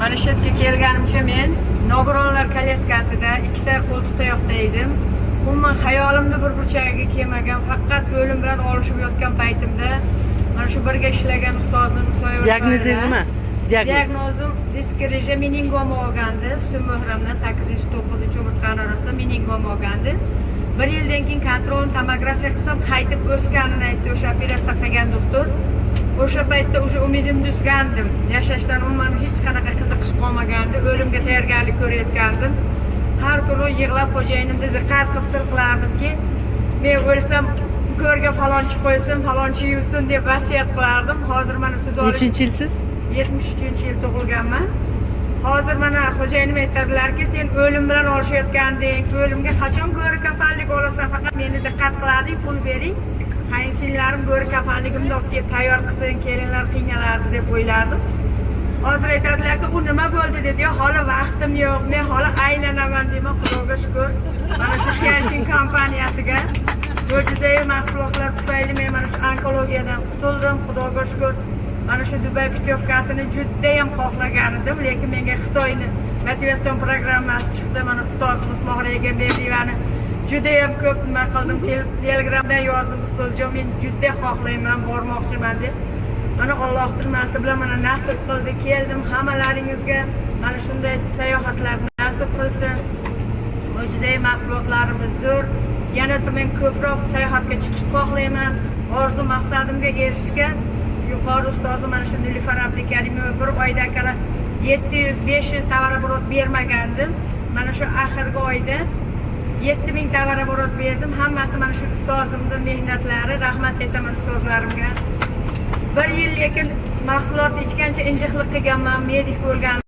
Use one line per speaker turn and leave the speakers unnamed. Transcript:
Mana shu yerga kelganimcha men nogironlar kolyaskasida ikkita qo'ltiqtayoqda edim. Umuman hayolimda bir burchagiga kelmagan, faqat o'lim bilan olishib yotgan paytimda mana shu birga ishlagan ustozim So'yeva.
Diagnozingiz nima?
Diagnozim disk reja meningom olgandi. Ustun muhramdan 8-9 umurtqani orasida meningom olgandi. 1 yildan keyin kontrol tomografiya qilsam qaytib o'sganini aytdi o'sha operatsiya qilgan doktor. O'sha paytda o'sha umidimni uzgandim. Yashashdan umuman hech qanaqa qiziqish qolmagandi. O'limga tayyorgarlik ko'rayotgandim. Har kuni yig'lab xo'jayinimga diqqat qilib sir qilardimki, men o'lsam go'rga falonchi qo'ysin, falonchi yuvsin deb vasiyat qilardim. Hozir mana tuzolish.
Nechinchi yilsiz?
73-yil tug'ilganman. Hozir mana xo'jayinim aytadilarki, sen o'lim bilan olishayotganding, o'limga qachon go'ri kafanlik olasan, faqat meni diqqat qilarding, pul bering. Qayinsinlarim go'ri kafanligimni olib kelib tayyor qilsin, kelinlar qiynalardi deb o'ylardim. Hozir aytadilarki, u nima bo'ldi dedi, yo hali vaqtim yo'q, men hali aylanaman deyman, Xudoga shukr. Mana shu Tianjin kompaniyasiga mo'jizaviy mahsulotlar tufayli men mana shu onkologiyadan qutuldim, Xudoga shukr. Mana shu Dubay putyovkasini juda ham xohlagan edim, lekin menga Xitoyni motivatsion programmasi chiqdi. Mana ustozim Ismoil Egamberdiyevani juda ham ko'p nima qildim, Telegramdan yozdim, ustozjon men juda xohlayman, bormoqchiman deb. Mana Allohning nasib bilan mana nasib qildi, keldim. Hammalaringizga mana shunday sayohatlarni nasib qilsin. Mo'jizaviy mahsulotlarimiz zo'r. Yana men ko'proq sayohatga chiqishni xohlayman. Orzu maqsadimga erishishga yuqori ustozim mana shu Nilufar Abdukarimova bir oyda kala 700-500 tovaroborot bermagandim. Mana shu oxirgi oyda 7000 tovaroborot berdim. Hammasi mana shu ustozimning mehnatlari. Rahmat aytaman ustozlarimga. 1 yil lekin mahsulotni ichgancha injiqlik qilganman, medik bo'lgan.